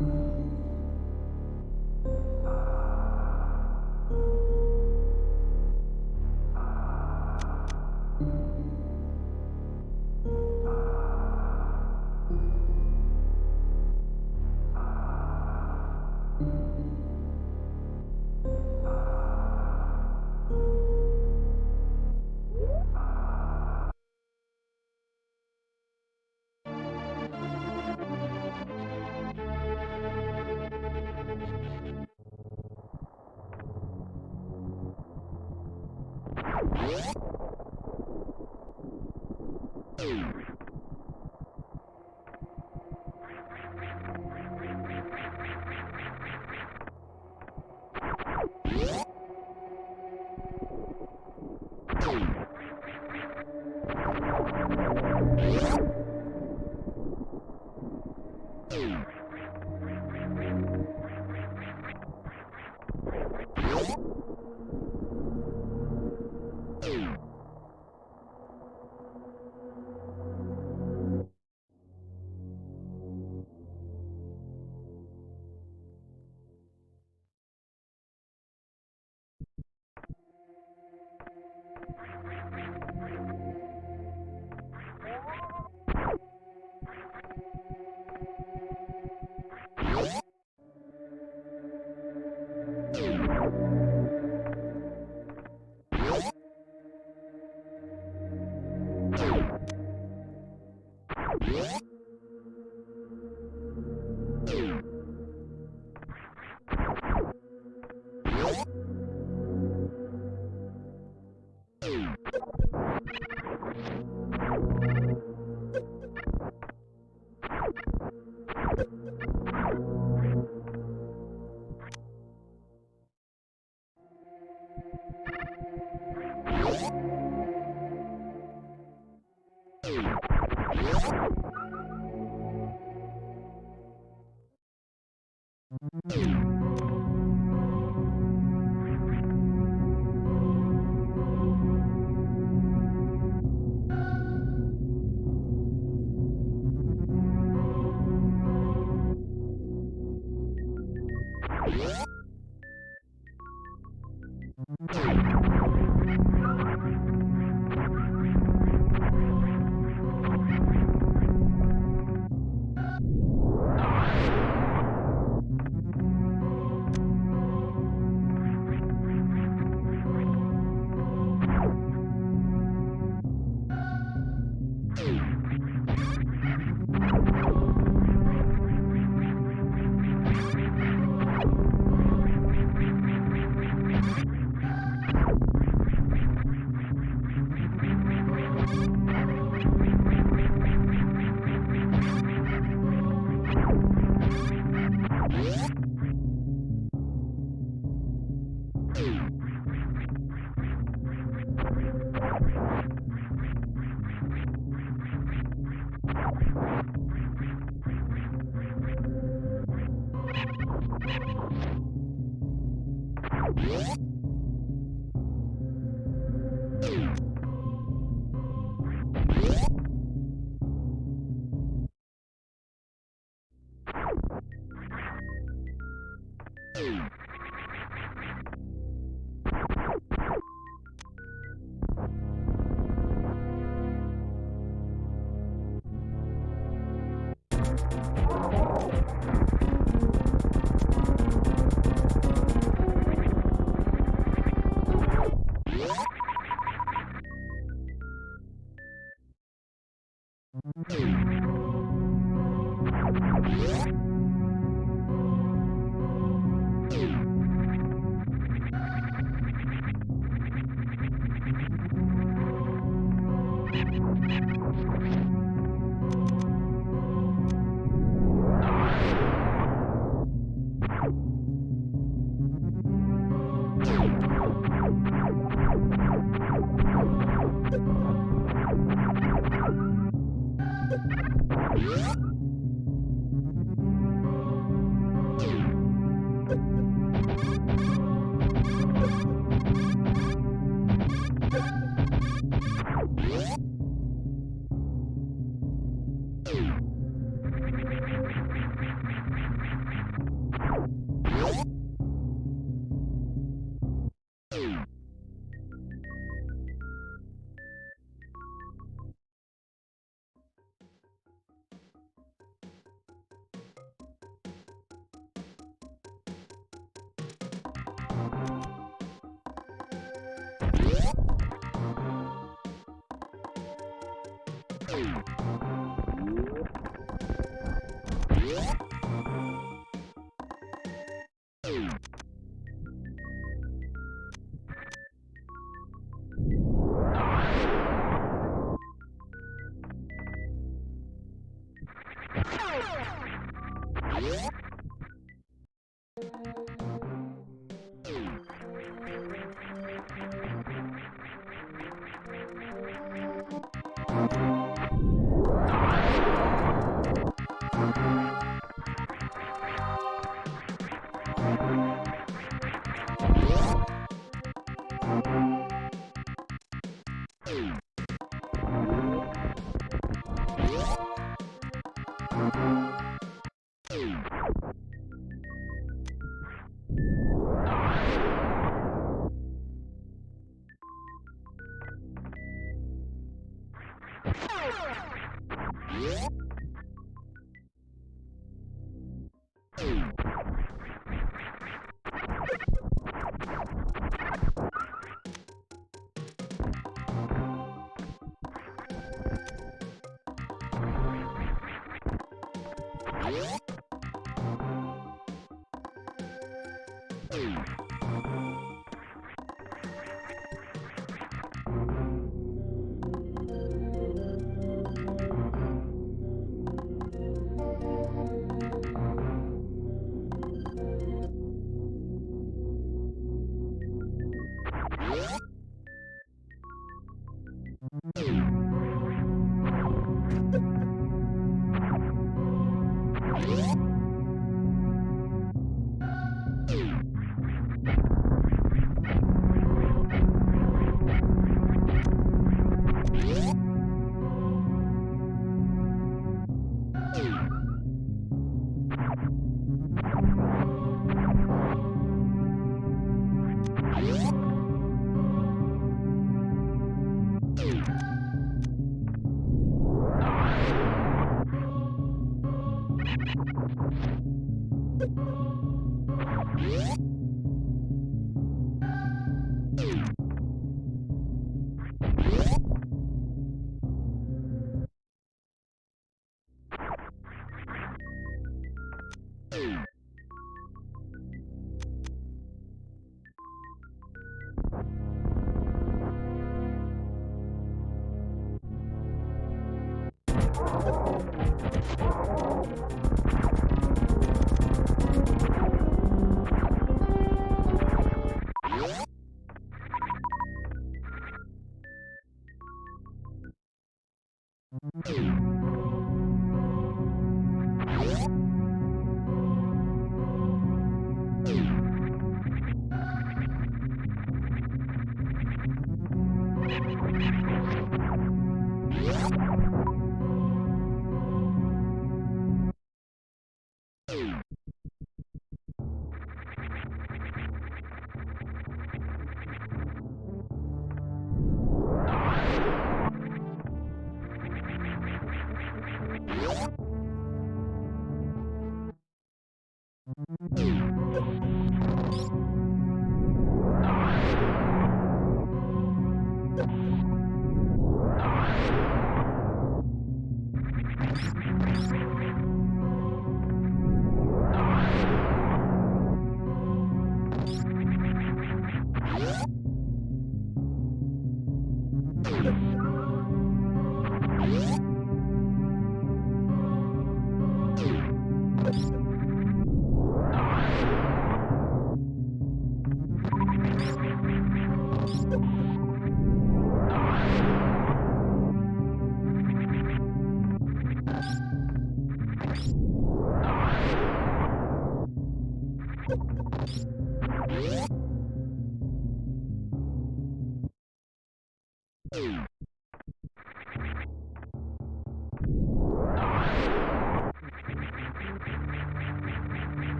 you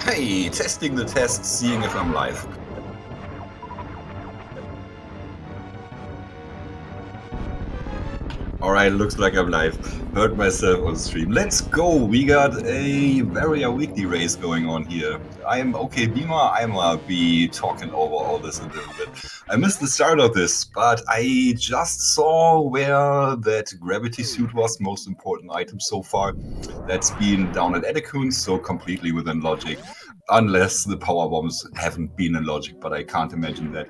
Hey, testing the test, seeing if I'm live. Alright, looks like I'm live. Heard myself on stream. Let's go! We got a Varia weekly race going on here. I'm OK Beamer. I'ma be talking over all this a little bit. I missed the start of this, but I just saw where that gravity suit was, most important item so far. That's been down at Edekun, so completely within logic. Unless the power bombs haven't been in logic, but I can't imagine that.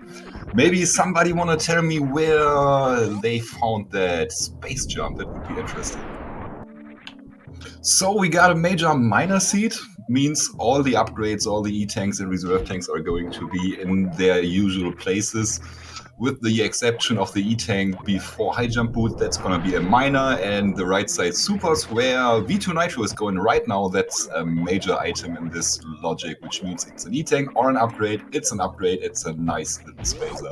Maybe somebody want to tell me where they found that space jump. That would be interesting. So we got a major minor seed. Means all the upgrades, all the E-tanks and reserve tanks are going to be in their usual places. With the exception of the E-tank before high jump boot, that's going to be a minor, and the right side supers where V2 Nitro is going right now, that's a major item in this logic, which means it's an E-tank or an upgrade. It's an upgrade, it's a nice little spacer.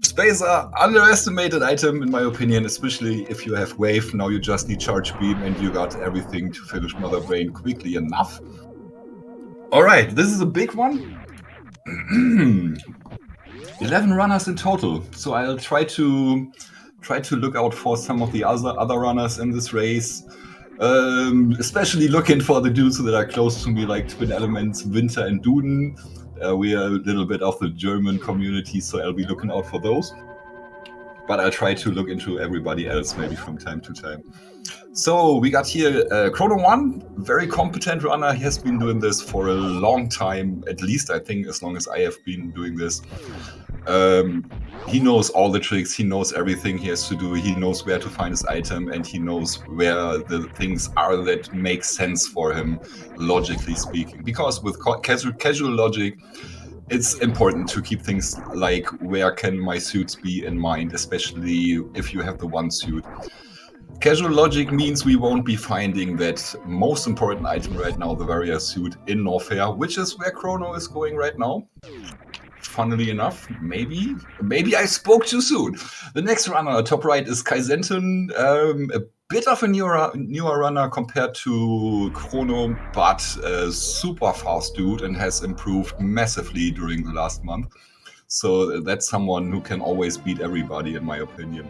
Spacer, underestimated item in my opinion, especially if you have wave. Now you just need charge beam and you got everything to finish Mother Brain quickly enough. Alright, this is a big one. 11 runners in total, so I'll try to look out for some of the other runners in this race, especially looking for the dudes that are close to me, like Twin Elements, Winter and Duden. We are a little bit of the German community, so I'll be looking out for those. But I'll try to look into everybody else maybe from time to time. So we got here Chrono 1, very competent runner. He has been doing this for a long time, at least I think as long as I have been doing this. He knows all the tricks, he knows everything he has to do, he knows where to find his item, and he knows where the things are that make sense for him, logically speaking. Because with casual logic, it's important to keep things like where can my suits be in mind, especially if you have the one suit. Casual logic means we won't be finding that most important item right now, the Varia suit, in Norfair, which is where Chrono is going right now. Funnily enough, maybe I spoke too soon. The next runner, top right, is Kaizenton, a bit of a newer runner compared to Chrono, but a super fast dude and has improved massively during the last month. So that's someone who can always beat everybody, in my opinion.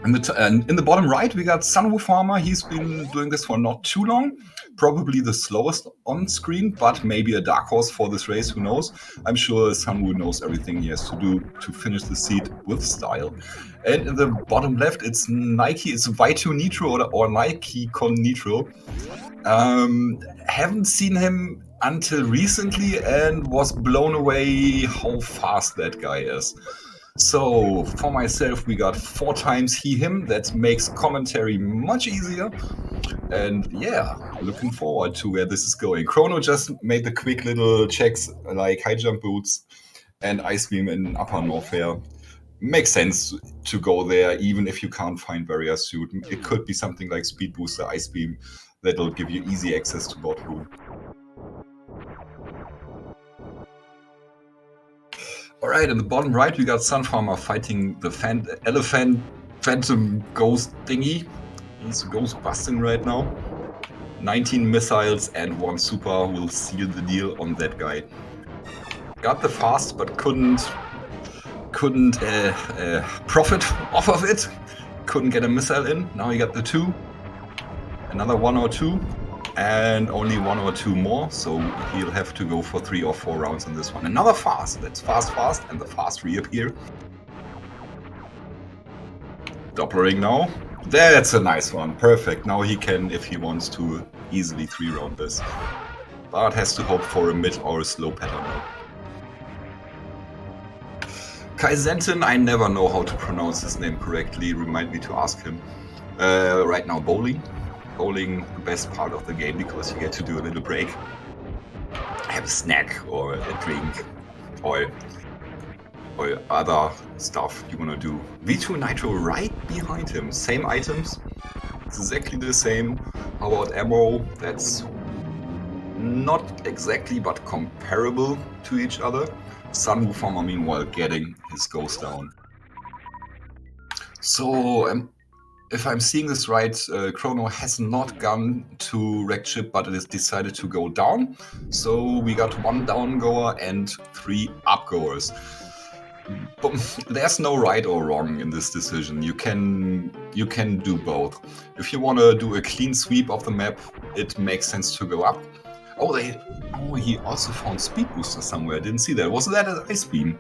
In the bottom right, we got Sunwoo Farmer. He's been doing this for not too long. Probably the slowest on screen, but maybe a dark horse for this race, who knows? I'm sure Sunwoo knows everything he has to do to finish the seat with style. And in the bottom left, it's Nike, it's Vito Nitro or Nike Con Nitro. Haven't seen him until recently and was blown away how fast that guy is. So for myself, we got 4 times he, him. That makes commentary much easier. And yeah, looking forward to where this is going. Chrono just made the quick little checks like high jump boots and ice beam in upper Norfair. Makes sense to go there even if you can't find Varia suit. It could be something like speed booster, ice beam that'll give you easy access to bot rune. Alright, in the bottom right, we got Sunfarmer fighting the elephant phantom ghost thingy. He's ghost busting right now. 19 missiles and 1 super will seal the deal on that guy. Got the fast, but couldn't profit off of it. Couldn't get a missile in. Now he got the 2. Another 1 or 2. And only 1 or 2 more, so he'll have to go for 3 or 4 rounds in this one. Another fast. Let's fast, and the fast reappear. Doppelring now. That's a nice one. Perfect. Now he can, if he wants to, easily 3-round this. But has to hope for a mid or a slow pattern now. Kaizentin, I never know how to pronounce his name correctly. Remind me to ask him. Right now, bowling. Bowling, the best part of the game because you get to do a little break. Have a snack or a drink or other stuff you want to do. V2 Nitro right behind him. Same items. It's exactly the same. How about ammo? That's not exactly but comparable to each other. Sunwoo Farmer meanwhile getting his ghost down. So if I'm seeing this right, Chrono has not gone to wrecked ship, but it has decided to go down. So we got 1 down goer and 3 upgoers. There's no right or wrong in this decision. You can do both. If you want to do a clean sweep of the map, it makes sense to go up. Oh, he also found speed booster somewhere. I didn't see that. Was that an ice beam?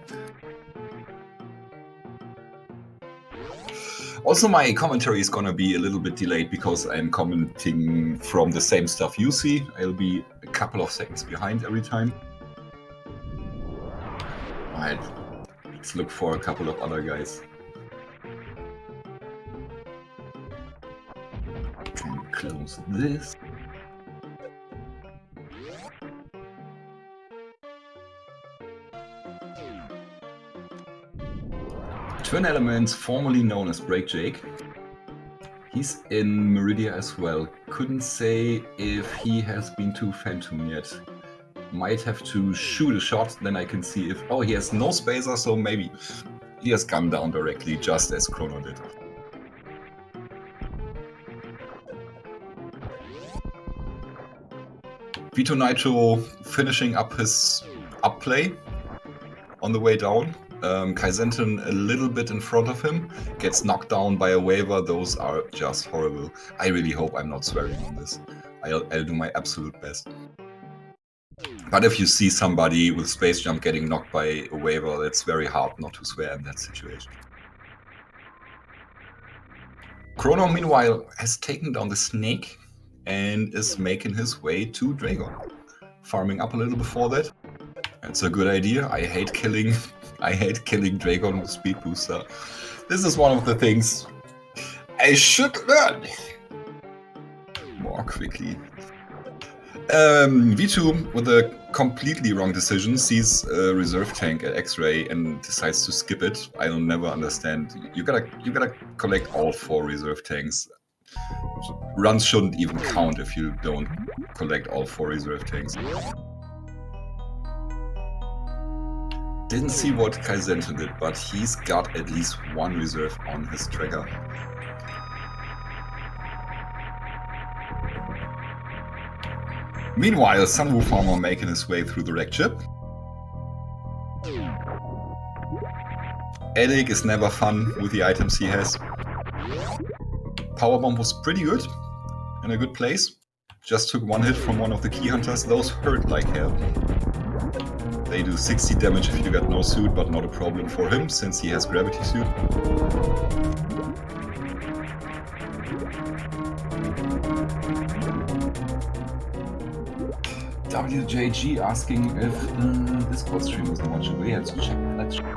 Also, my commentary is gonna be a little bit delayed because I'm commenting from the same stuff you see. I'll be a couple of seconds behind every time. Alright, let's look for a couple of other guys. And close this. Twin Elements, formerly known as Break Jake. He's in Meridia as well. Couldn't say if he has been to Phantom yet. Might have to shoot a shot, then I can see if... Oh, he has no spacer, so maybe he has gone down directly, just as Chrono did. Vito Nitro finishing up his upplay on the way down. Kaizentin a little bit in front of him, gets knocked down by a waiver. Those are just horrible. I really hope I'm not swearing on this. I'll do my absolute best. But if you see somebody with space jump getting knocked by a waiver, it's very hard not to swear in that situation. Chrono, meanwhile, has taken down the snake and is making his way to Dragon. Farming up a little before that. That's a good idea. I hate killing Dragon with speed booster. This is one of the things I should learn more quickly. V2 with a completely wrong decision sees a reserve tank at X-Ray and decides to skip it. I'll never understand. You gotta collect all 4 reserve tanks. Runs shouldn't even count if you don't collect all 4 reserve tanks. Didn't see what Kaizentin did, but he's got at least 1 reserve on his tracker. Meanwhile, Sunwoo Farmer making his way through the wrecked ship. Edik is never fun with the items he has. Powerbomb was pretty good, in a good place. Just took one hit from one of the key hunters. Those hurt like hell. They do 60 damage if you got no suit, but not a problem for him since he has gravity suit. WJG asking if the Discord stream is watchable. Yeah, let's check. Let's check.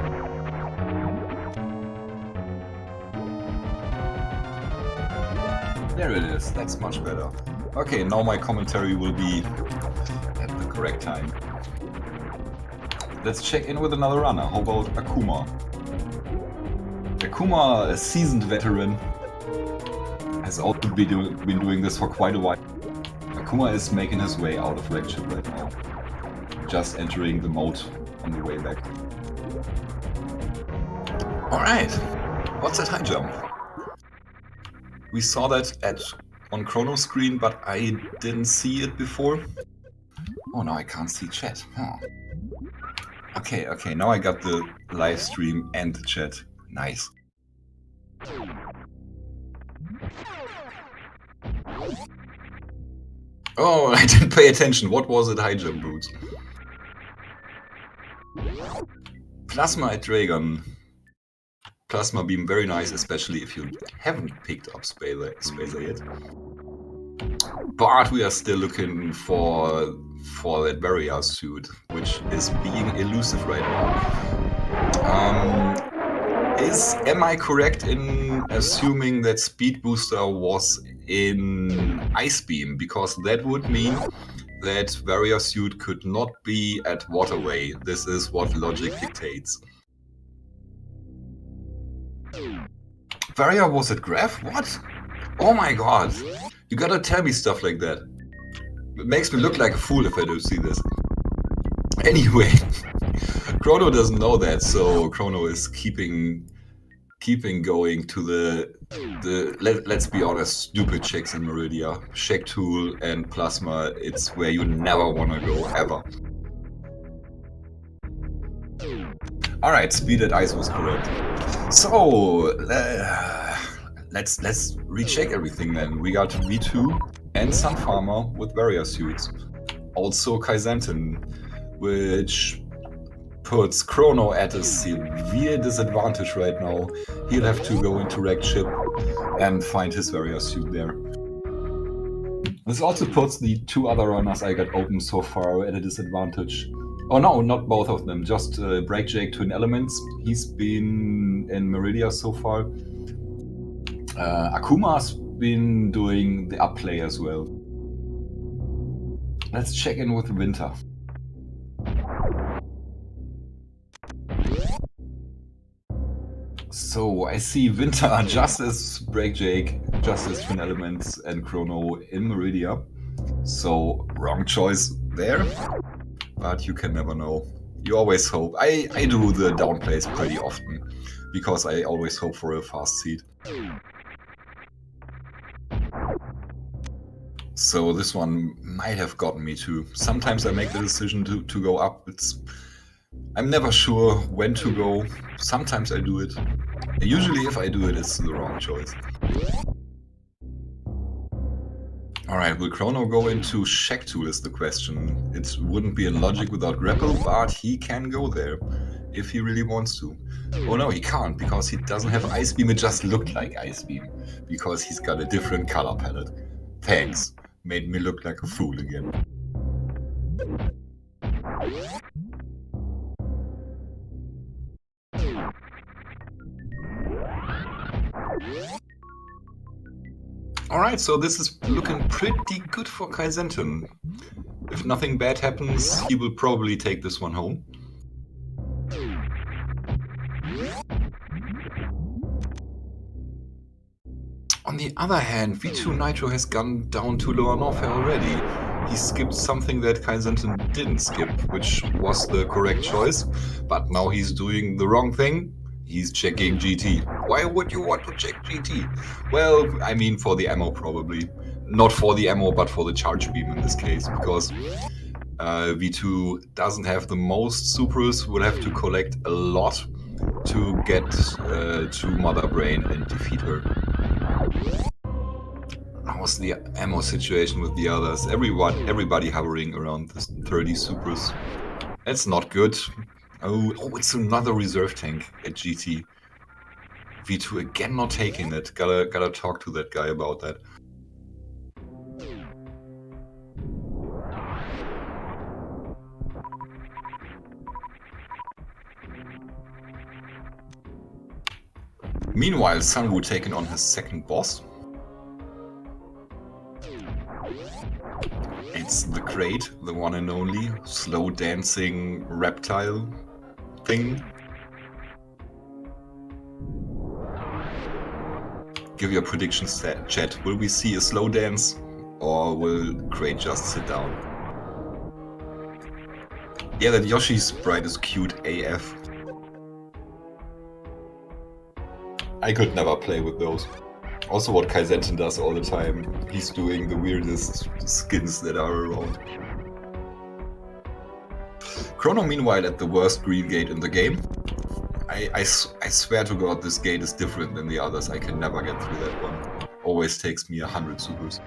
There it is. That's much better. Okay, now my commentary will be at the correct time. Let's check in with another runner. How about Akuma? Akuma, a seasoned veteran, has also been doing this for quite a while. Akuma is making his way out of Wrecked Ship right now. Just entering the moat on the way back. Alright, what's that high jump? We saw that on Chrono screen, but I didn't see it before. Oh, now I can't see chat. Huh. Okay, now I got the live stream and the chat. Nice. Oh, I didn't pay attention. What was it, high jump boots? Plasma at Dragon. Plasma beam, very nice, especially if you haven't picked up Spacer yet. But we are still looking for that Varia suit, which is being elusive right now. Am I correct in assuming that Speed Booster was in Ice Beam? Because that would mean that Varia suit could not be at Waterway. This is what logic dictates. Varia was at Graph? What? Oh my god. You gotta tell me stuff like that. It makes me look like a fool if I don't see this. Anyway, Chrono doesn't know that, so Chrono is keeping going to the let's be honest, stupid checks in Meridia. Check Tool and Plasma, it's where you never wanna go, ever. Alright, Speed at Ice was correct. So, let's recheck everything then. We got V2 and Sun Farmer with Varia suits. Also Kaizentin, which puts Chrono at a severe disadvantage right now. He'll have to go into Wrecked Ship and find his Varia suit there. This also puts the two other runners I got open so far at a disadvantage. Oh no, not both of them, just Breakjake Twin Elements. He's been in Meridia so far. Akuma's been doing the up play as well. Let's check in with Winter. So I see Winter just as Breakjake, just as Twin Elements and Chrono in Meridia. So wrong choice there, but you can never know. You always hope. I do the downplays pretty often because I always hope for a fast seed. So this one might have gotten me too. Sometimes I make the decision to go up. I'm never sure when to go. Sometimes I do it. Usually if I do it, it's the wrong choice. Alright, will Chrono go into Shack Tool is the question. It wouldn't be in logic without Grapple, but he can go there if he really wants to. Oh no, he can't, because he doesn't have Ice Beam. It just looked like Ice Beam, because he's got a different color palette. Thanks. Made me look like a fool again. Alright, so this is looking pretty good for Kaizentin. If nothing bad happens, he will probably take this one home. On the other hand, V2 Nitro has gone down to lower Norfair already. He skipped something that Kaizentin didn't skip, which was the correct choice, but now he's doing the wrong thing. He's checking GT. Why would you want to check GT? Well, I mean for the ammo probably. Not for the ammo, but for the charge beam in this case, because V2 doesn't have the most supers, will have to collect a lot to get to Mother Brain and defeat her. How's the ammo situation with the others? Everybody hovering around this 30 supers. That's not good. Oh, it's another reserve tank at GT. V2 again not taking it. Gotta talk to that guy about that. Meanwhile, Sunwoo taking on his second boss. It's the Crate, the one and only slow dancing reptile thing. Give your predictions, chat. Will we see a slow dance or will Crate just sit down? Yeah, that Yoshi sprite is cute AF. I could never play with those. Also what Kaizentin does all the time. He's doing the weirdest skins that are around. Chrono, meanwhile, at the worst green gate in the game. I swear to God, this gate is different than the others. I can never get through that one. Always takes me 100 supers.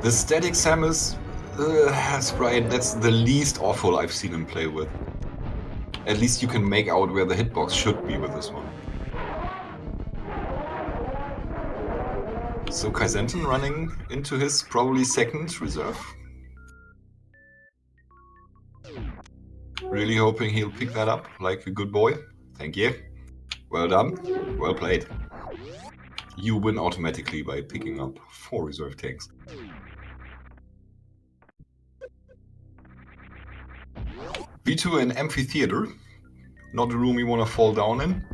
The static Samus sprite, that's the least awful I've seen him play with. At least you can make out where the hitbox should be with this one. So Kaizentin running into his probably second reserve. Really hoping he'll pick that up like a good boy. Thank you. Well done. Well played. You win automatically by picking up 4 reserve tanks. V2 in Amphitheater. Not a room you want to fall down in.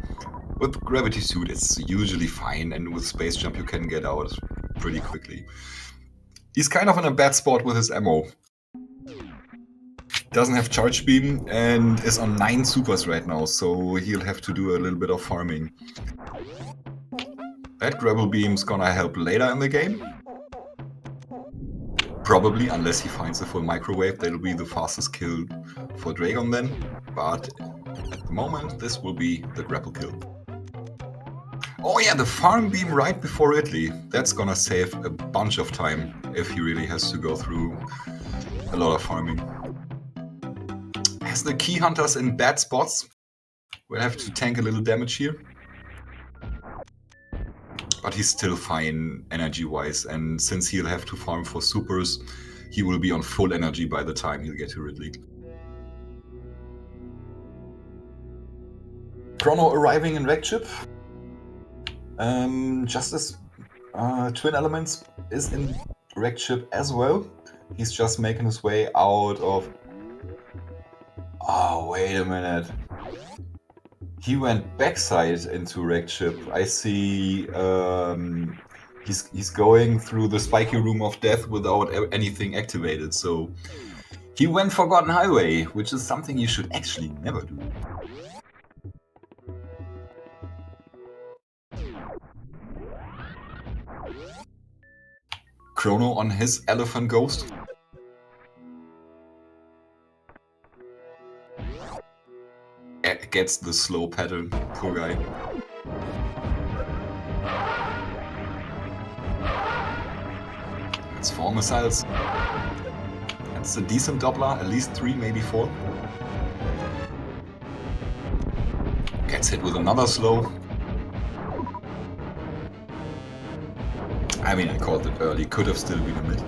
With Gravity Suit it's usually fine, and with Space Jump you can get out pretty quickly. He's kind of in a bad spot with his ammo. Doesn't have Charge Beam and is on 9 supers right now, so he'll have to do a little bit of farming. That Grapple Beam's gonna help later in the game. Probably, unless he finds a full microwave, that'll be the fastest kill for Dragon then. But at the moment, this will be the grapple kill. Oh yeah, the farm beam right before Ridley. That's gonna save a bunch of time if he really has to go through a lot of farming. Has the key hunters in bad spots. We'll have to tank a little damage here. But he's still fine energy-wise, and since he'll have to farm for supers, he will be on full energy by the time he'll get to Ridley. Chrono arriving in Wreckchip. Justice Twin Elements is in Wreckchip as well. He's just making his way out of... Oh, wait a minute. He went backside into Wreckchip. I see he's going through the spiky room of death without anything activated, so he went Forgotten Highway, which is something you should actually never do. Chrono on his Elephant Ghost. Gets the slow pattern, poor guy. That's 4 missiles. That's a decent doubler, at least 3, maybe 4. Gets hit with another slow. I mean, I called it early, could have still been a mid.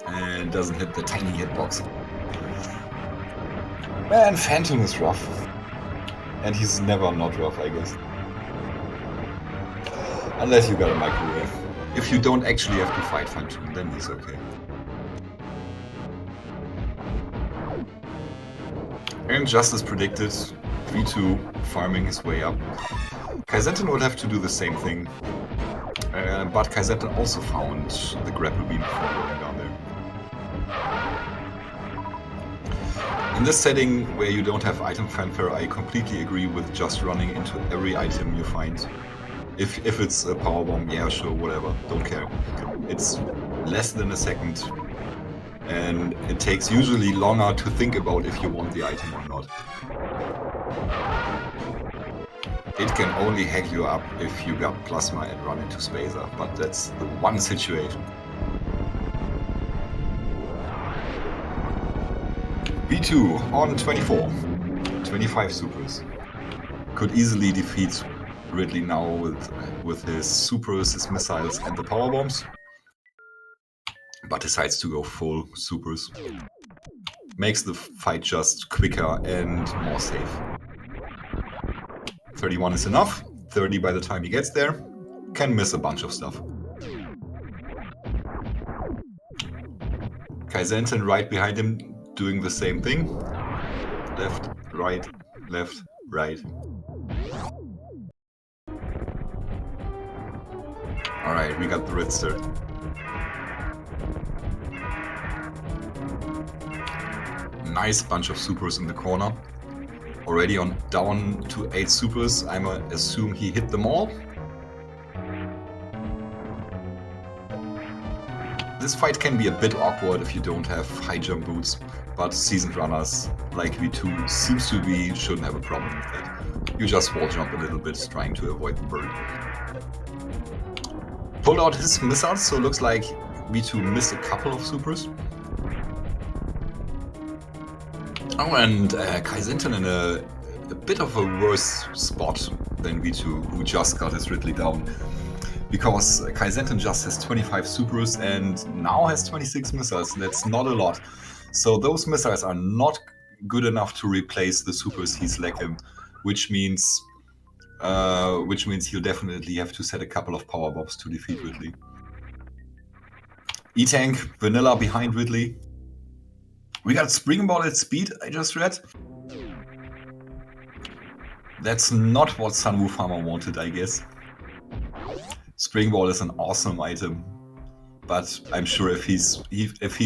And doesn't hit the tiny hitbox. Man, Phantom is rough. And he's never not rough, I guess. Unless you got a microwave. If you don't actually have to fight Phantom, then he's okay. And just as predicted, V2 farming his way up. Kaizentin would have to do the same thing. But Kaizentin also found the grapple beam before going down there. In this setting, where you don't have item fanfare, I completely agree with just running into every item you find. If it's a power bomb, yeah, sure, whatever, don't care. It's less than a second, and it takes usually longer to think about if you want the item or not. It can only hack you up if you got Plasma and run into Spacer, but that's the one situation. V2 on 24. 25 supers. Could easily defeat Ridley now with his supers, his missiles, and the power bombs. But decides to go full supers. Makes the fight just quicker and more safe. 31 is enough. 30 by the time he gets there. Can miss a bunch of stuff. Kaizenten right behind him doing the same thing. Left, right, left, right. Alright, we got the Ritster. Nice bunch of supers in the corner. Already on down to 8 supers. I'ma assume he hit them all. This fight can be a bit awkward if you don't have high jump boots, but seasoned runners like V2 seems to be shouldn't have a problem with that. You just wall jump a little bit trying to avoid the bird. Pulled out his missiles, so it looks like V2 missed a couple of supers. Oh, and Kaizenten in a bit of a worse spot than V2, who just got his Ridley down. Because Kaizenten just has 25 supers and now has 26 missiles. That's not a lot. So those missiles are not good enough to replace the supers he's lacking, which means he'll definitely have to set a couple of power bombs to defeat Ridley. E-Tank, Vanilla behind Ridley. We got Spring Ball at speed, I just read. That's not what Sunwoo Farmer wanted, I guess. Spring Ball is an awesome item, but I'm sure if he's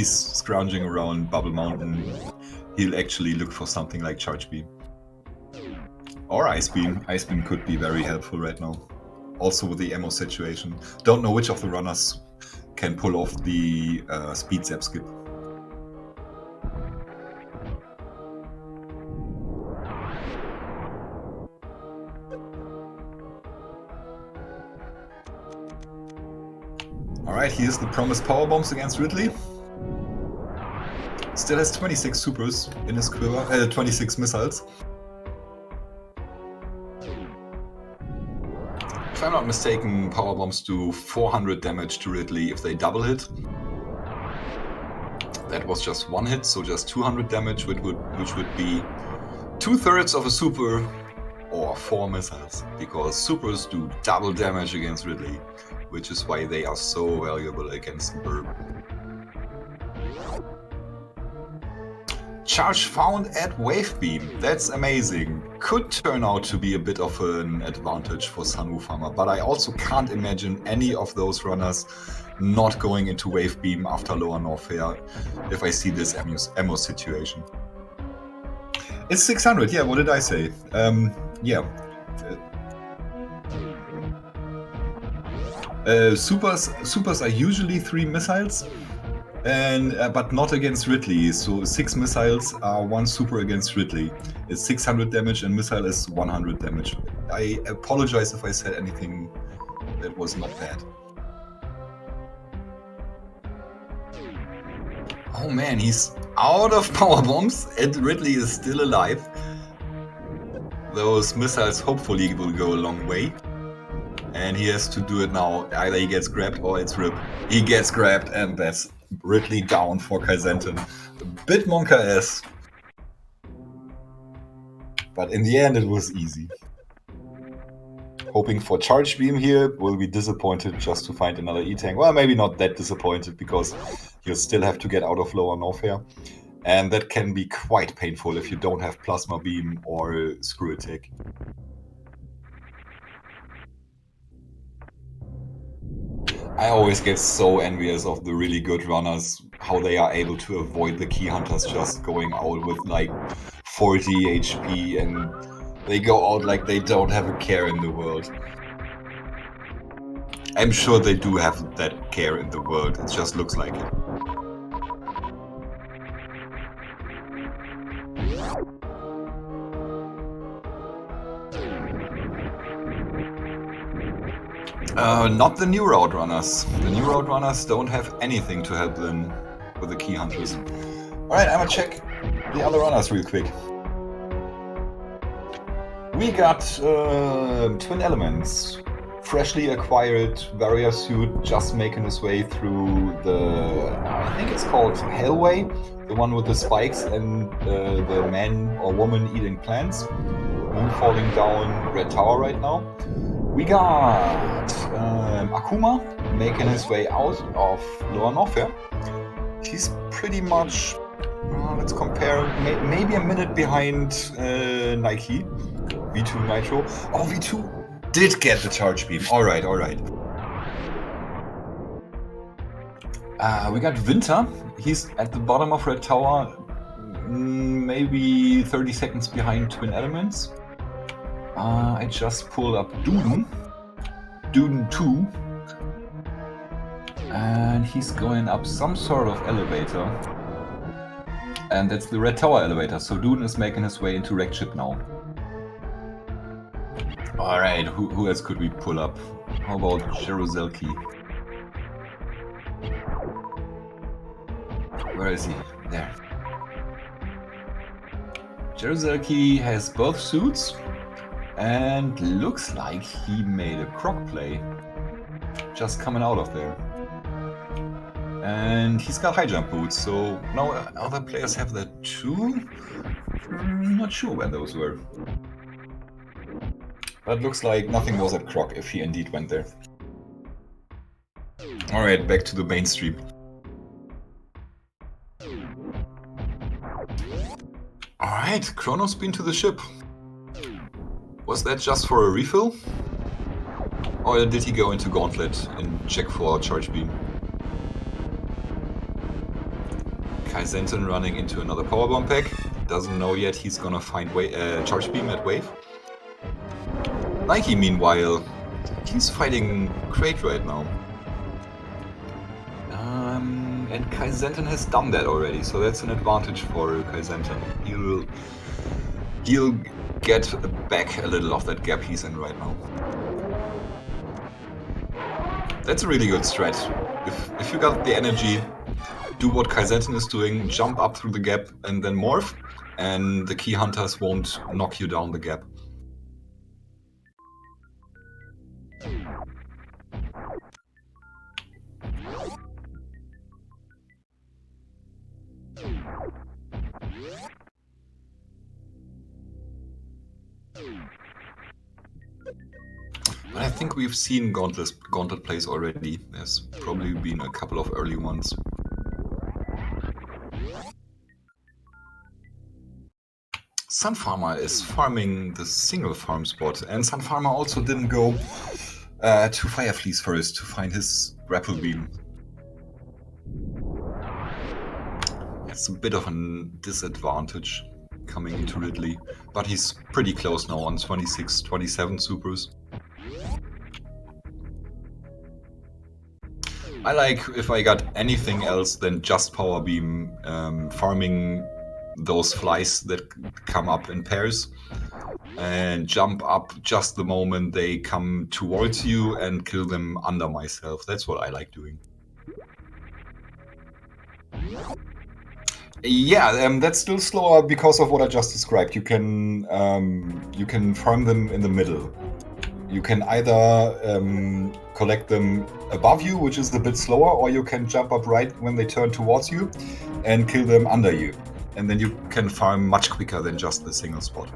scrounging around Bubble Mountain, he'll actually look for something like Charge Beam. Or Ice Beam. Ice Beam could be very helpful right now. Also with the ammo situation. Don't know which of the runners can pull off the speed zap skip. Alright, here's the promised power bombs against Ridley. Still has 26 supers in his quiver, 26 missiles. If I'm not mistaken, power bombs do 400 damage to Ridley if they double hit. That was just one hit, so just 200 damage, which would be 2/3 of a super or 4 missiles, because supers do double damage against Ridley, which is why they are so valuable against the Burb. Charge found at Wave Beam. That's amazing. Could turn out to be a bit of an advantage for Sunwoo Farmer, but I also can't imagine any of those runners not going into Wave Beam after Lower Norfair if I see this ammo situation. It's 600, yeah, what did I say? Yeah. Supers are usually 3 missiles, and but not against Ridley. So 6 missiles are 1 super against Ridley. It's 600 damage and missile is 100 damage. I apologize if I said anything that was not bad. Oh man, he's out of power bombs and Ridley is still alive. Those missiles hopefully will go a long way. And he has to do it now. Either he gets grabbed or it's RIP. He gets grabbed and that's Ridley down for Kaizenten. A bit Monka-esque. But in the end it was easy. Hoping for Charge Beam here, will be disappointed just to find another E-Tank. Well, maybe not that disappointed because you'll still have to get out of Lower Norfair. And that can be quite painful if you don't have Plasma Beam or Screw Attack. I always get so envious of the really good runners, how they are able to avoid the Key Hunters just going out with like 40 HP and they go out like they don't have a care in the world. I'm sure they do have that care in the world, it just looks like it. Not the new route runners. The new route runners don't have anything to help them with the key hunters. Alright, I'm gonna check the other runners real quick. We got Twin Elements. Freshly acquired Varia suit, just making his way through the, I think it's called Hellway, the one with the spikes and the man or woman eating plants. Moon falling down Red Tower right now. We got Akuma making his way out of Lower Norfair. He's pretty much, let's compare, maybe a minute behind Nike, V2 Nitro. Oh, V2 did get the charge beam. Alright, alright. We got Winter. He's at the bottom of Red Tower, maybe 30 seconds behind Twin Elements. I just pulled up Duden 2, and he's going up some sort of elevator, and that's the Red Tower elevator, so Duden is making his way into Wrecked Ship now. Alright, who else could we pull up? How about Jeruzelki? Where is he? There. Jeruzelki has both suits, and looks like he made a croc play. Just coming out of there. And he's got high jump boots, so now other players have that too? Not sure where those were. But looks like nothing was at croc if he indeed went there. Alright, back to the mainstream. Alright, Chrono's been to the ship. Was that just for a refill? Or did he go into Gauntlet and check for charge beam? Kaizenton running into another powerbomb pack. Doesn't know yet he's gonna find charge beam at wave. Nike, meanwhile, he's fighting Crate right now. And Kaizenton has done that already, so that's an advantage for Kaizenton. He'll get back a little of that gap he's in right now. That's a really good strat. If you got the energy, do what Kaizenton is doing, jump up through the gap and then morph, and the key hunters won't knock you down the gap. But I think we've seen Gauntlet plays already. There's probably been a couple of early ones. Sunfarmer is farming the single farm spot, and Sunfarmer also didn't go to Firefleece first to find his grapple beam. It's a bit of a disadvantage coming into Ridley, but he's pretty close now on 26, 27 supers. I like, if I got anything else than just power beam, farming those flies that come up in pairs and jump up just the moment they come towards you and kill them under myself. That's what I like doing. Yeah, that's still slower because of what I just described. You can farm them in the middle. You can either collect them above you, which is a bit slower, or you can jump up right when they turn towards you and kill them under you. And then you can farm much quicker than just the single spot.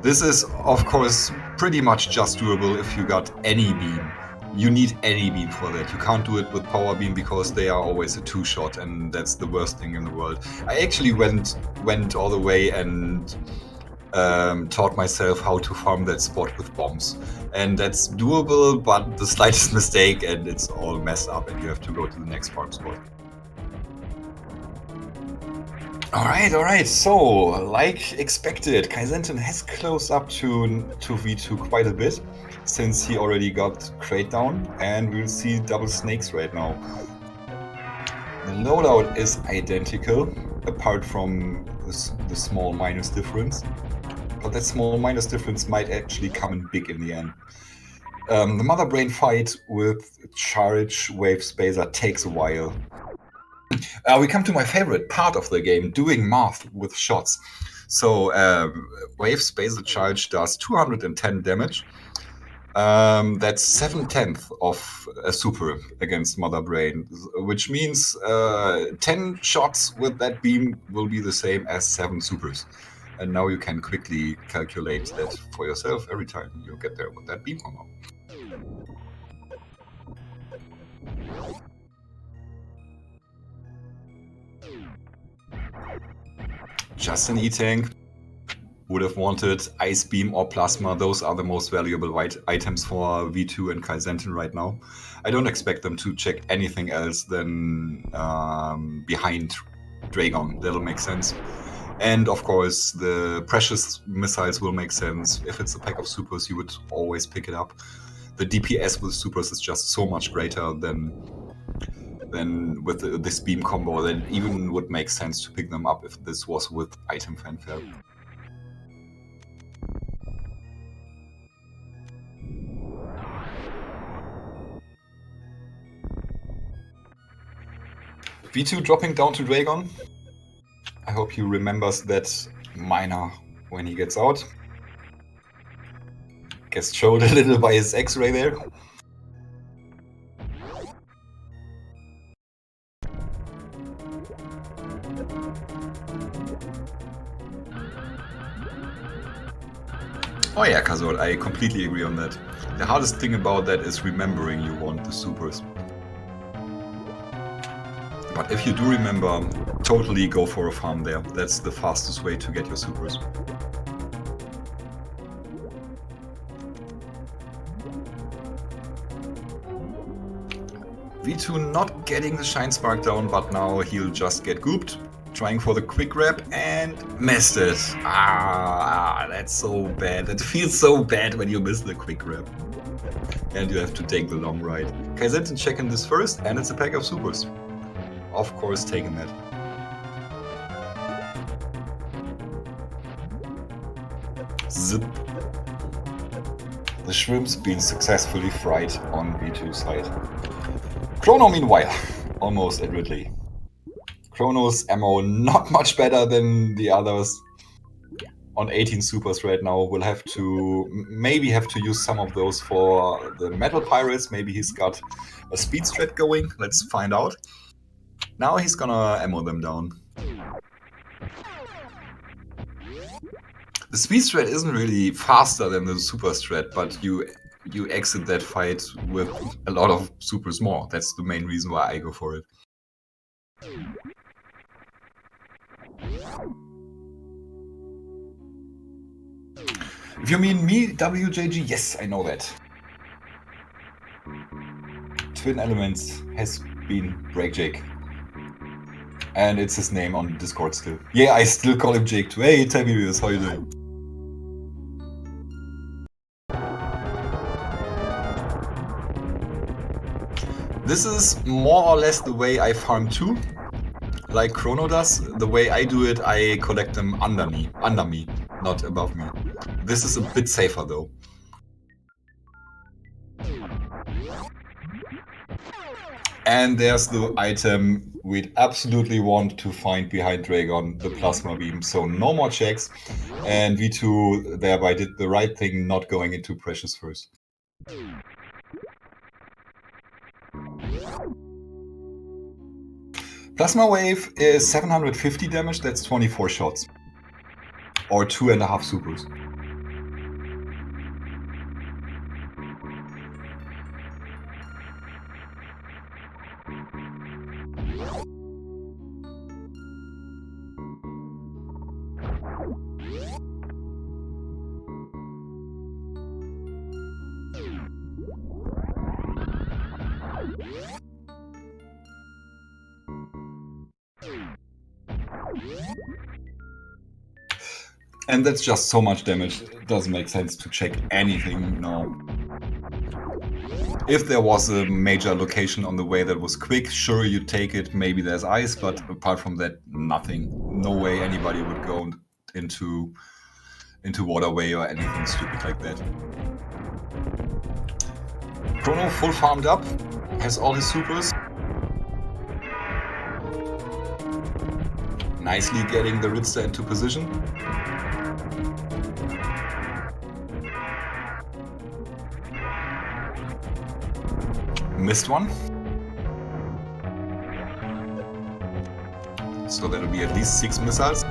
This is, of course, pretty much just doable if you got any beam. You need any beam for that. You can't do it with power beam because they are always a two-shot, and that's the worst thing in the world. I actually went all the way and taught myself how to farm that spot with bombs. And that's doable, but the slightest mistake and it's all messed up and you have to go to the next farm spot. Alright, so, like expected, Kaizenton has closed up to V2 quite a bit, since he already got Crate down, and we'll see double snakes right now. The loadout is identical, apart from the small minus difference, but that small minus difference might actually come in big in the end. The Mother Brain fight with Charge Wave Spacer takes a while. We come to my favorite part of the game, doing math with shots. So Wave Spacer Charge does 210 damage. That's 7/10 of a super against Mother Brain, which means 10 shots with that beam will be the same as 7 supers. And now you can quickly calculate that for yourself every time you get there with that beam combo. Just an E-Tank. Would have wanted Ice Beam or Plasma. Those are the most valuable items for V2 and Kaizenten right now. I don't expect them to check anything else than behind Dragon. That'll make sense. And of course, the precious missiles will make sense. If it's a pack of supers, you would always pick it up. The DPS with supers is just so much greater than with this beam combo that it even would make sense to pick them up if this was with item fanfare. V2 dropping down to Dragon. I hope he remembers that miner when he gets out. Gets showed a little by his X-ray there. Oh yeah, Kazol, I completely agree on that. The hardest thing about that is remembering you want the supers. But if you do remember, totally go for a farm there. That's the fastest way to get your supers. V2 not getting the Shine Spark down, but now he'll just get gooped. Trying for the quick grab and missed it. That's so bad. It feels so bad when you miss the quick grab. And you have to take the long ride. Kaizenten checking this first, and it's a pack of supers. Of course, taking that. Zip. The shrimp's been successfully fried on V2's side. Chrono, meanwhile, almost at Ridley. Chrono's ammo not much better than the others. On 18 supers right now, we'll have to use some of those for the Metal Pirates. Maybe he's got a speed strat going. Let's find out. Now he's gonna ammo them down. The speed strat isn't really faster than the super strat, but you exit that fight with a lot of supers more. That's the main reason why I go for it. If you mean me, WJG, yes, I know that. Twin Elements has been Break and it's his name on Discord still. Yeah, I still call him Jake too. Hey, Tiberius, how you doing? This is more or less the way I farm too, like Chrono does. The way I do it, I collect them under me, not above me. This is a bit safer though. And there's the item we'd absolutely want to find behind Dragon, the Plasma Beam. So no more checks. And V2 thereby did the right thing, not going into Precious first. Plasma Wave is 750 damage, that's 24 shots. Or 2.5 supers. And that's just so much damage, it doesn't make sense to check anything now. If there was a major location on the way that was quick, sure, you take it, maybe there's ice, but apart from that, nothing. No way anybody would go into waterway or anything stupid like that. Chrono full farmed up, has all his supers. Nicely getting the Ritster into position. Missed one. So that'll be at least 6 missiles.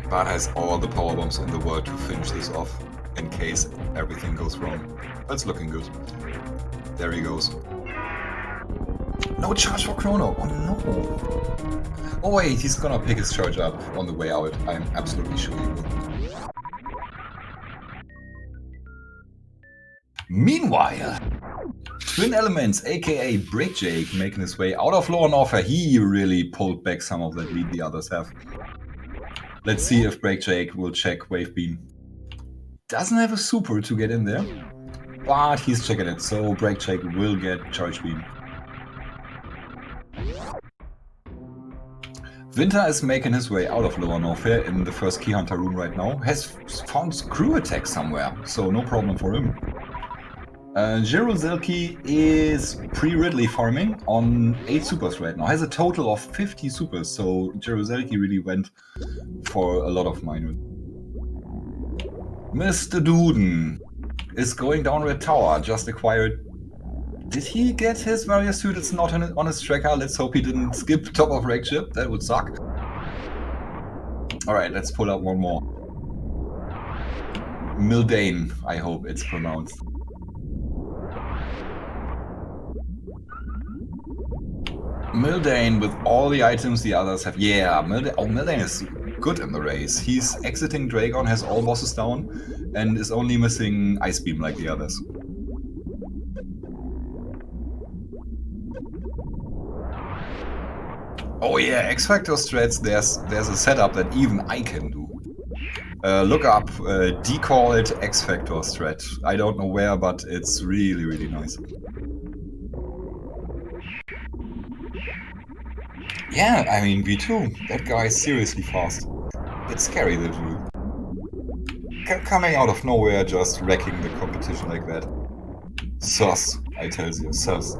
But has all the power bombs in the world to finish this off in case everything goes wrong. That's looking good. There he goes. No charge for Chrono. Oh no. Oh wait, he's gonna pick his charge up on the way out. I'm absolutely sure he will. Meanwhile, Twin Elements, aka Break Jake, making his way out of Lower Norfair. He really pulled back some of that lead the others have. Let's see if Break Jake will check Wave Beam. Doesn't have a super to get in there, but he's checking it, so Break Jake will get Charge Beam. Winter is making his way out of Lower Norfair in the first Key Hunter room right now. Has found Screw Attack somewhere, so no problem for him. Jeruzelki is pre-Ridley farming on 8 supers right now. Has a total of 50 supers, so Jeruzelki really went for a lot of minor. Mr. Duden is going down Red Tower, just acquired. Did he get his Varia suit? It's not on his tracker. Let's hope he didn't skip top of Rake Ship. That would suck. Alright, let's pull out one more. Mildane, I hope it's pronounced. Mildane with all the items the others have. Yeah, Mildane is good in the race. He's exiting Dragon, has all bosses down, and is only missing Ice Beam like the others. Oh yeah, X-Factor strats, there's a setup that even I can do. Look up Decalled X-Factor strat. I don't know where, but it's really, really nice. Yeah, I mean, V2. That guy is seriously fast. It's scary, the dude. Coming out of nowhere, just wrecking the competition like that. Sus, I tell you, sus.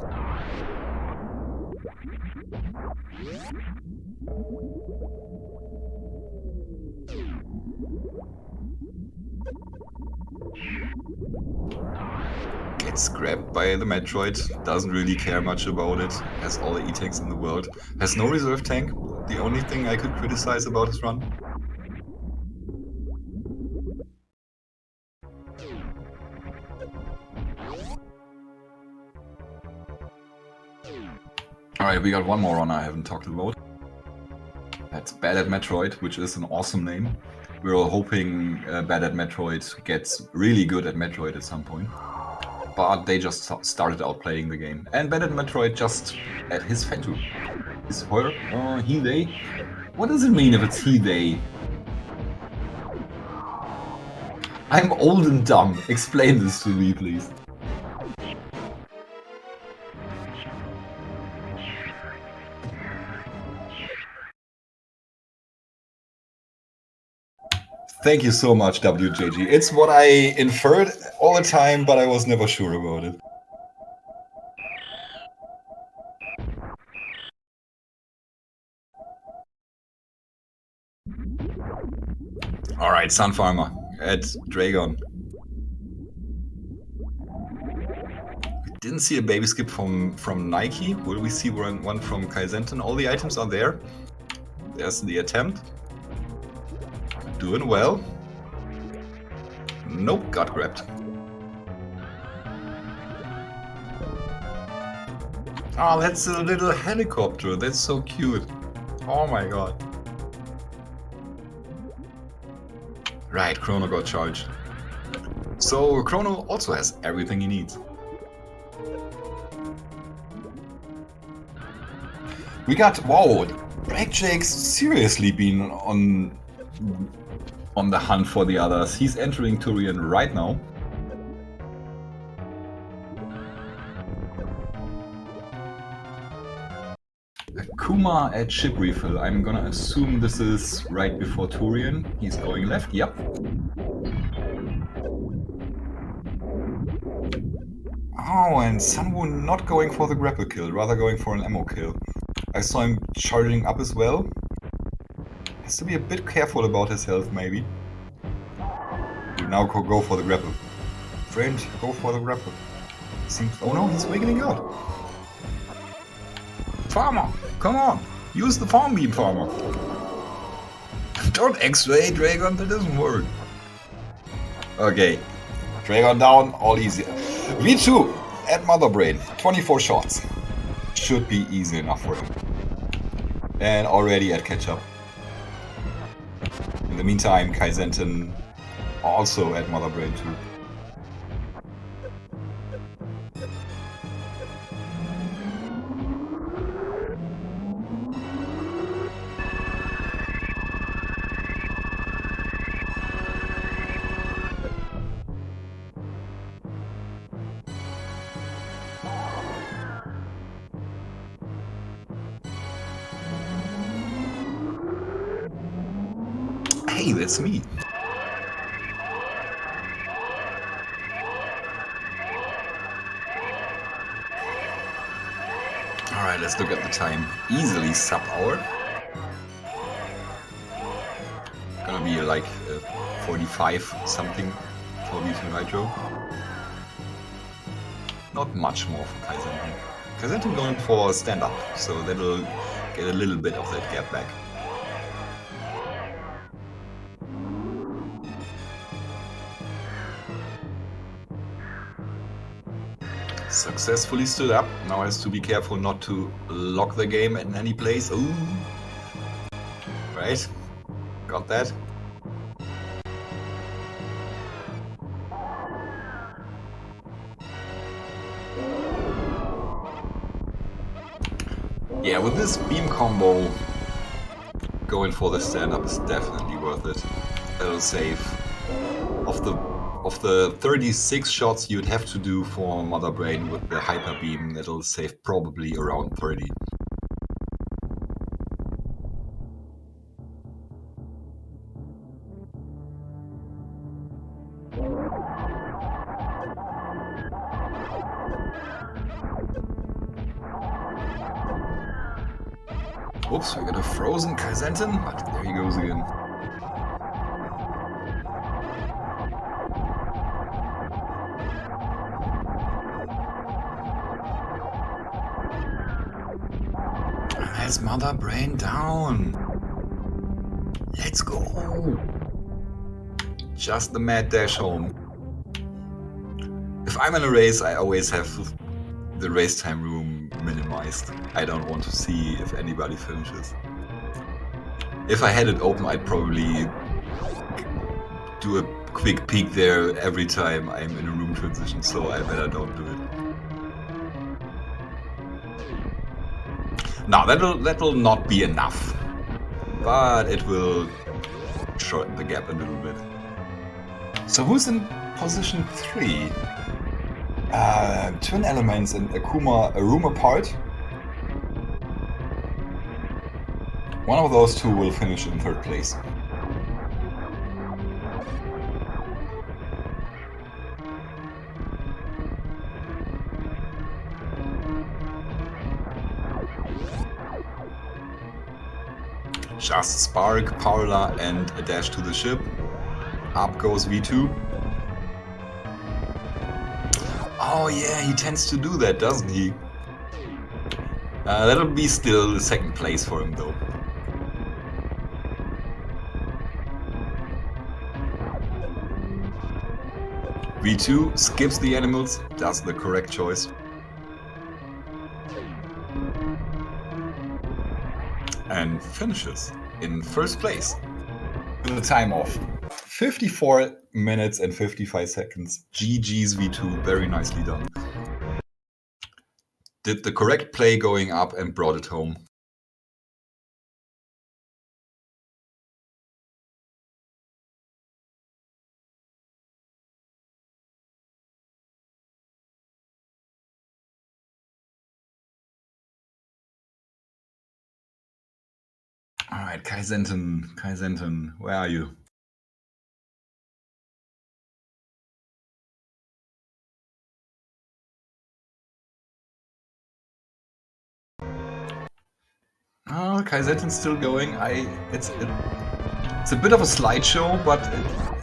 Gets grabbed by the Metroid, doesn't really care much about it, has all the E-tanks in the world, has no reserve tank, the only thing I could criticize about his run. Alright, we got one more runner I haven't talked about. That's Bad at Metroid, which is an awesome name. We're all hoping Bad at Metroid gets really good at Metroid at some point. But they just started out playing the game. And Bad at Metroid just at his Fentu. Is her, he, they? What does it mean if it's he, they? I'm old and dumb. Explain this to me, please. Thank you so much, WJG. It's what I inferred all the time, but I was never sure about it. Alright, Sun Farmer at Dragon. We didn't see a baby skip from Nike. Will we see one from Kaizenton? All the items are there. There's the attempt. Doing well. Nope, got grabbed. Oh, that's a little helicopter. That's so cute. Oh my god. Right, Chrono got charged. So Chrono also has everything he needs. We got, wow, Black Jake's seriously been on the hunt for the others. He's entering Turian right now. Kuma at ship refill. I'm gonna assume this is right before Turian. He's going left, yep. Oh, and Sunwoo not going for the grapple kill, rather going for an ammo kill. I saw him charging up as well. Has to be a bit careful about his health, maybe. Will now go for the grapple. Friend, go for the grapple. Seems. Oh no, he's wiggling out. Farmer, come on, use the farm beam, Farmer. Don't X-ray Dragon, that doesn't work. Okay, Dragon down, all easy. V2 at Mother Brain, 24 shots. Should be easy enough for him. And already at catch up. In the meantime, Kaizenten also at Mother Brain 2. Hey, that's me. Alright, let's look at the time. Easily sub-hour. Gonna be like 45 something for V2 Nitro. Not much more for Kaizenten. Kaizenten going for stand-up, so that'll get a little bit of that gap back. Successfully stood up. Now has to be careful not to lock the game in any place. Ooh. Right. Got that. Yeah, with this beam combo, going for the stand-up is definitely worth it. That'll save of the 36 shots you'd have to do for Mother Brain with the Hyper Beam, that'll save probably around 30. Oops, we got a frozen Kaizenten, but there he goes again. Has Mother Brain down. Let's go. Just the mad dash home. If I'm in a race, I always have the race time room minimized. I don't want to see if anybody finishes. If I had it open, I'd probably do a quick peek there every time I'm in a room transition, so I better don't do it. No, that'll not be enough, but it will shorten the gap a little bit. So who's in position 3? Twin Elements and Akuma a room apart. One of those two will finish in 3rd place. Just Spark, Paula, and a dash to the ship. Up goes V2. Oh yeah, he tends to do that, doesn't he? That'll be still the 2nd place for him though. V2 skips the animals, does the correct choice. And finishes in 1st place. With a time of 54 minutes and 55 seconds. GG's V2, very nicely done. Did the correct play going up and brought it home. Alright, Kaizenten, where are you? Oh, Kaizenten's still going. It's a bit of a slideshow, but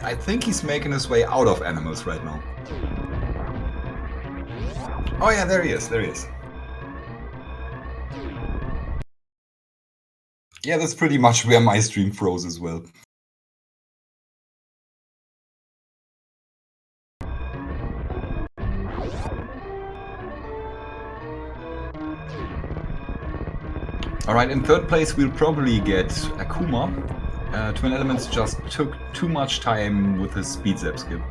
I think he's making his way out of animals right now. Oh yeah, there he is. Yeah, that's pretty much where my stream froze as well. Alright, in third place we'll probably get Akuma. Twin Elements just took too much time with his speed zap skip.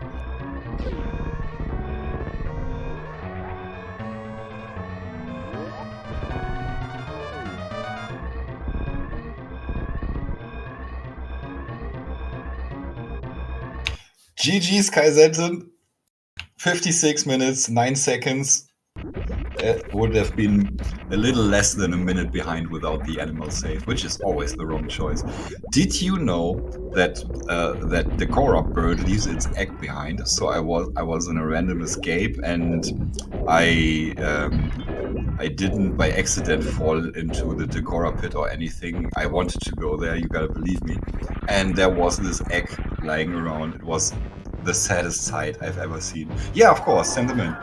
GG's Kaizenten, 56 minutes, 9 seconds. Would have been a little less than a minute behind without the animal save, which is always the wrong choice. Did you know that that the Korra bird leaves its egg behind? So I was in a random escape and I didn't by accident fall into the Decora pit or anything. I wanted to go there, you gotta believe me. And there was this egg lying around. It was the saddest sight I've ever seen. Yeah, of course, send them in.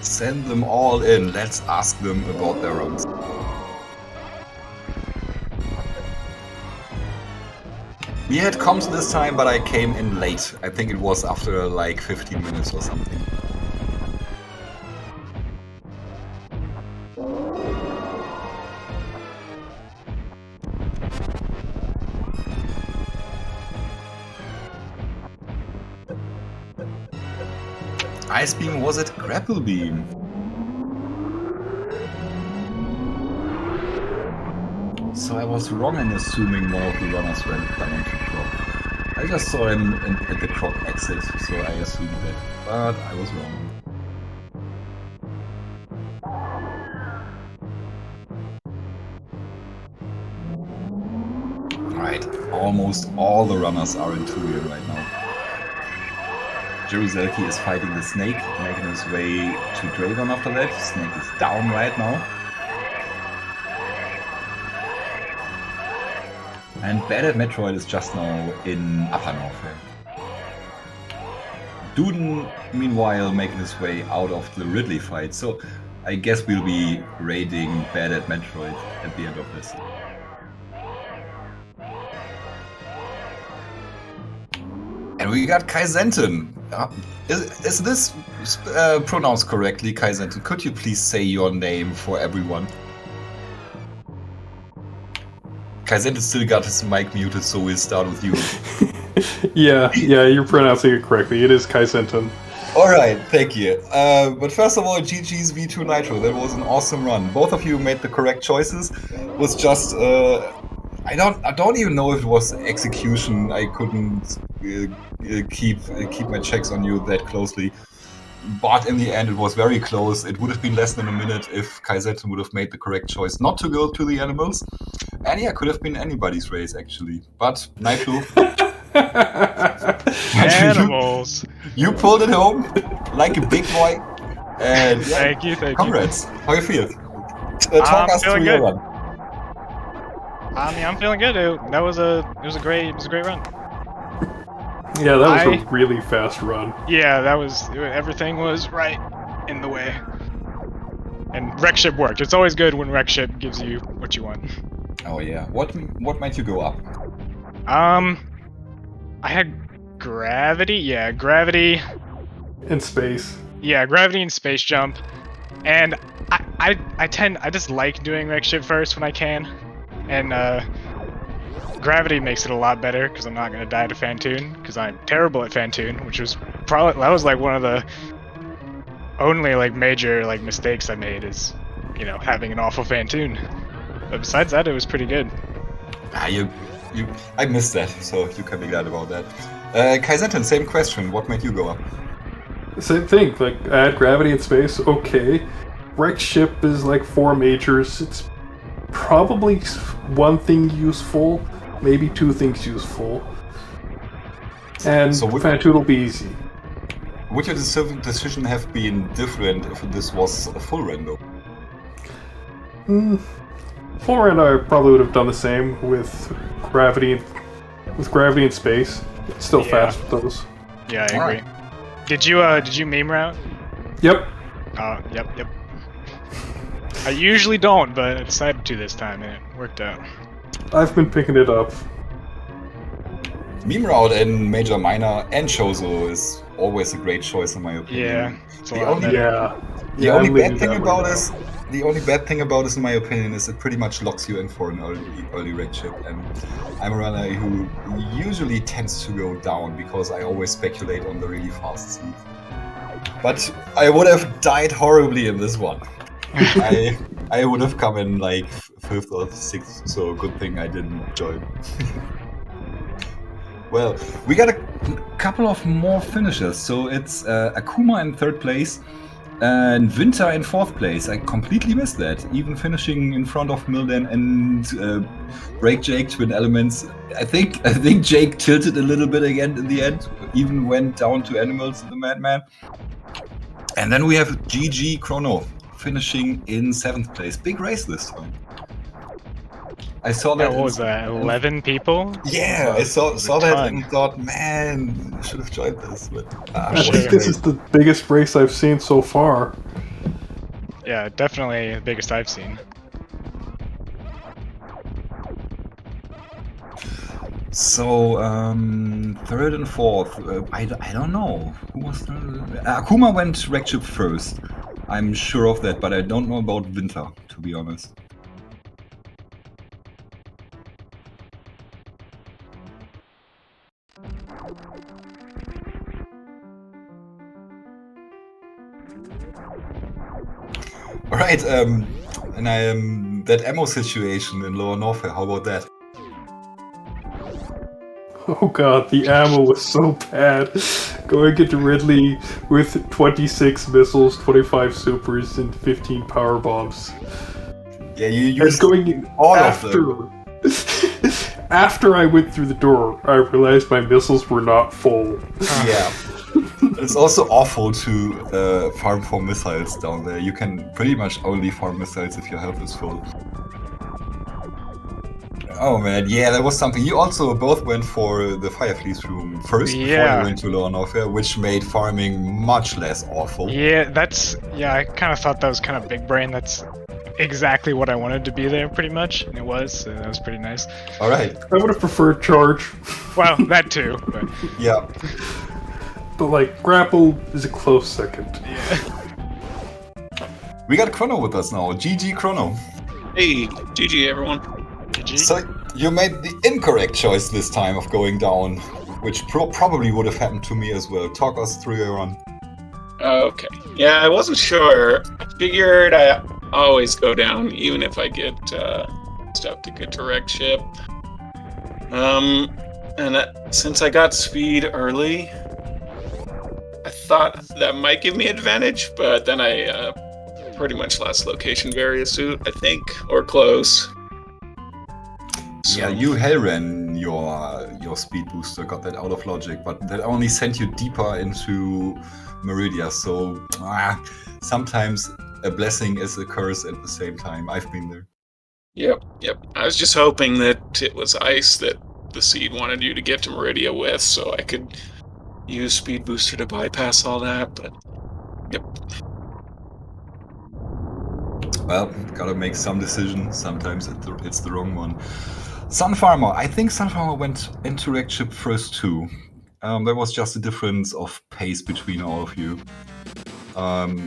Send them all in. Let's ask them about their runs. We had comms this time, but I came in late. I think it was after like 15 minutes or something. Ice Beam, was it Grapple Beam? So I was wrong in assuming one of the runners went down to Croc. I just saw him at the Croc exit, so I assumed that, but I was wrong. Alright, almost all the runners are in Turian right now. Jeruzelki is fighting the Snake, making his way to Dragon after that. Snake is down right now. And Bad at Metroid is just now in Upper North. Duden, meanwhile, making his way out of the Ridley fight. So I guess we'll be raiding Bad at Metroid at the end of this. And we got Kaizenten. Is this pronounced correctly, Kaizenten? Could you please say your name for everyone? Kaizenten still got his mic muted, so we'll start with you. yeah, you're pronouncing it correctly. It is Kaizenten. Alright, thank you. But first of all, GG's V2 Nitro. That was an awesome run. Both of you made the correct choices. It was just... I don't even know if it was execution. I couldn't keep my checks on you that closely. But in the end, it was very close. It would have been less than a minute if Kaizenten would have made the correct choice not to go to the animals. And yeah, could have been anybody's race, actually. But, Nitro... Animals! You pulled it home like a big boy. And yeah, thank you. Comrades, how you feel? Talk us through your run. I mean, I'm feeling good. It was a great run. Yeah, that was a really fast run. Yeah, everything was right in the way. And Wreck Ship worked. It's always good when Wreck Ship gives you what you want. Oh yeah. What made you go up? I had gravity. Yeah, gravity. In space. Yeah, gravity and space jump. And I just like doing Wreck Ship first when I can. And gravity makes it a lot better because I'm not gonna die to Fantoon because I'm terrible at Fantoon, which was that was like one of the only like major like mistakes I made is, you know, having an awful Fantoon. But besides that, it was pretty good. I missed that, so you can be glad about that. Kaizenten, same question. What made you go up? Same thing. Like add gravity in space. Okay. Wreck Ship is like 4 majors. It's probably one thing useful, maybe 2 things useful. And So Fantoon will be easy. would your decision have been different if this was a full rando? Full Rando, I probably would have done the same with gravity and space. It's still fast with those. Yeah, I All agree. right. Did you meme route? Yep. Yep. I usually don't, but I decided to this time, and it worked out. I've been picking it up. Meme route and major minor and Chozo is always a great choice in my opinion. Yeah, it's a The lot only- better. The only I'm bad leaning thing that way about now. this, the only bad thing about this, in my opinion, is it pretty much locks you in for an early wreck chip, and I'm a runner who usually tends to go down because I always speculate on the really fast seed. But I would have died horribly in this one. I would have come in like 5th or 6th, so good thing I didn't join. Well, we got a couple of more finishes. So it's Akuma in 3rd place and Winter in 4th place. I completely missed that. Even finishing in front of Milden and Break Jake, Twin Elements. I think Jake tilted a little bit again in the end. Even went down to Animals, the Madman. And then we have GG Chrono finishing in 7th place. Big race this time. I saw that. What was that? 11 people? Yeah, I saw that ton. and thought, man, I should have joined this. But I Sure. think this is the biggest race I've seen so far. Yeah, definitely the biggest I've seen. So 3rd and 4th, I don't know who was third. Akuma went wreck chip first. I'm sure of that, but I don't know about Winter, to be honest. All right, and I that ammo situation in Lower Norfair. How about that? Oh god, the ammo was so bad. Going into Ridley with 26 missiles, 25 supers, and 15 power bombs. Yeah, you And used going in all of after, them. after I went through the door, I realized my missiles were not full. Yeah. It's also awful to farm for missiles down there. You can pretty much only farm missiles if your health is full. Oh man, yeah, that was something. You also both went for the Fireflies room first before Yeah. you went to Lower Norfair, which made farming much less awful. Yeah, I kind of thought that was kind of big brain. That's exactly what I wanted to be there, pretty much, and it was. So that was pretty nice. All right, I would have preferred charge, Well, that too. But yeah. but like grapple is a close second. We got Chrono with us now. GG Chrono. Hey, GG everyone. GG. So you made the incorrect choice this time of going down, which probably would have happened to me as well. Talk us through your run. Okay. Yeah, I wasn't sure. I figured I always go down, even if I get stuff to get to wreck ship. Since I got speed early, I thought that might give me advantage, but then I pretty much lost location Varia suit, I think, or close. So, Yeah, you hell ran your speed booster, got that out of logic, but that only sent you deeper into Meridia. So sometimes a blessing is a curse at the same time. I've been there. Yep. I was just hoping that it was ice that the seed wanted you to get to Meridia with, so I could use speed booster to bypass all that. But yep. Well, gotta make some decisions. Sometimes it's the wrong one. Sunfarmer. I think Sunfarmer went into wreck ship first too. There was just a difference of pace between all of you.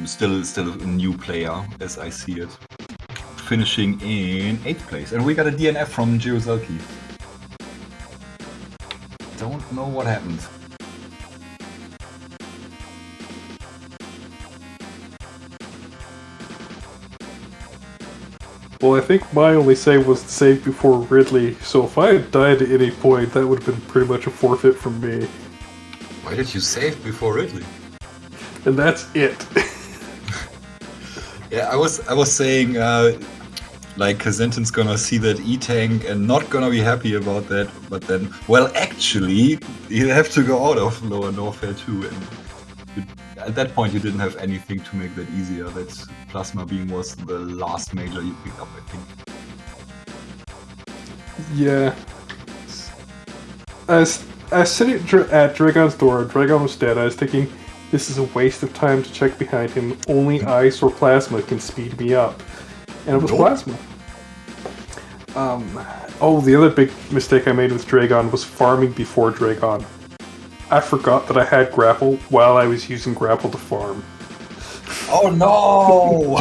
Still a new player, as I see it. Finishing in 8th place. And we got a DNF from Jirozelki. Don't know what happened. Well, I think my only save was the save before Ridley, so if I had died at any point, that would have been pretty much a forfeit from me. Why did you save before Ridley? And that's it. Yeah, I was saying like Kazentin's gonna see that E-Tank and not gonna be happy about that, but then, well, actually, you have to go out of Lower Norfair too, and at that point you didn't have anything to make that easier. That Plasma Beam was the last major you picked up, I think. Yeah. I was sitting at Dragon's door, Dragon was dead, I was thinking, this is a waste of time to check behind him, only ice or plasma can speed me up. And it was plasma. The other big mistake I made with Dragon was farming before Dragon. I forgot that I had grapple while I was using grapple to farm. Oh no!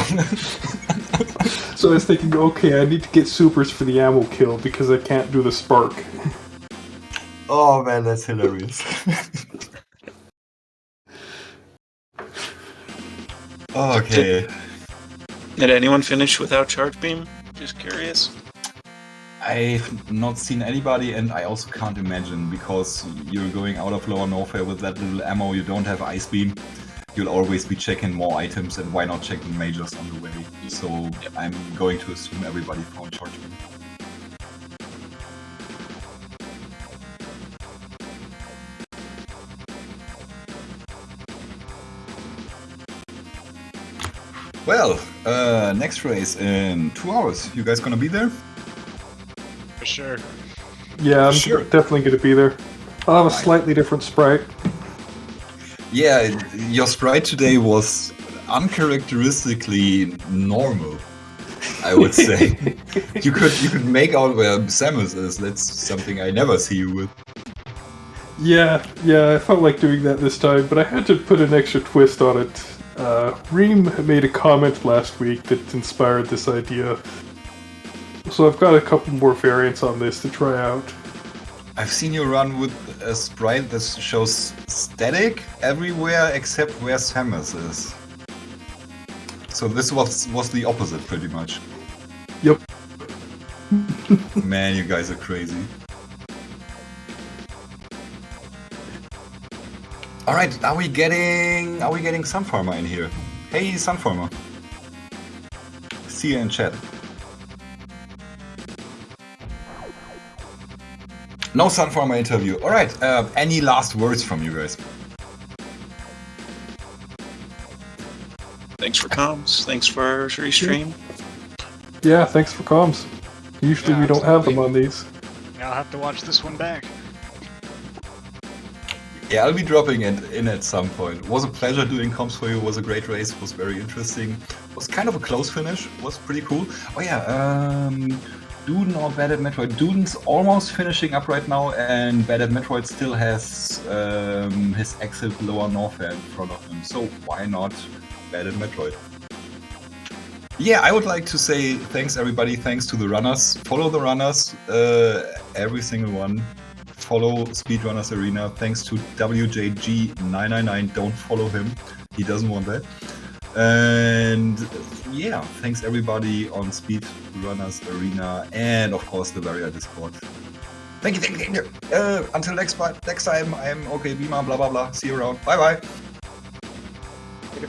So I was thinking, okay, I need to get supers for the ammo kill because I can't do the spark. Oh man, that's hilarious. Okay. Did anyone finish without charge beam? Just curious. I've not seen anybody, and I also can't imagine, because you're going out of Lower Norfair with that little ammo, you don't have Ice Beam, you'll always be checking more items, and why not checking majors on the way? So I'm going to assume everybody found charge beam. Well, next race in 2 hours. You guys gonna be there? For sure. Yeah, I'm Sure. definitely going to be there. I'll have a slightly different sprite. Yeah, your sprite today was uncharacteristically normal, I would say. you could make out where Samus is. That's something I never see you with. Yeah, I felt like doing that this time, but I had to put an extra twist on it. Reem made a comment last week that inspired this idea. So I've got a couple more variants on this to try out. I've seen you run with a sprite that shows static everywhere except where Samus is. So this was the opposite, pretty much. Yep. Man, you guys are crazy. All right, are we getting Sunfarmer in here? Hey, Sunfarmer. See you in chat. No Sunfarmer interview. All right. Any last words from you guys? Thanks for comms. Thanks for restream. Yeah, thanks for comms. Usually Yeah, we don't have them absolutely. on these. Yeah, I'll have to watch this one back. Yeah, I'll be dropping it in at some point. It was a pleasure doing comps for you. It was a great race. It was very interesting. It was kind of a close finish. It was pretty cool. Oh yeah, Duden or Bad at Metroid. Duden's almost finishing up right now, and Bad at Metroid still has his exit Lower Norfair in front of him. So why not Bad at Metroid? Yeah, I would like to say thanks everybody. Thanks to the runners. Follow the runners, every single one. Follow Speedrunners Arena. Thanks to WJG999. Don't follow him. He doesn't want that. And yeah, thanks everybody on Speedrunners Arena and of course the Varia Discord. Thank you. Until next time, I'm okay, Bima, blah blah blah. See you around. Bye bye.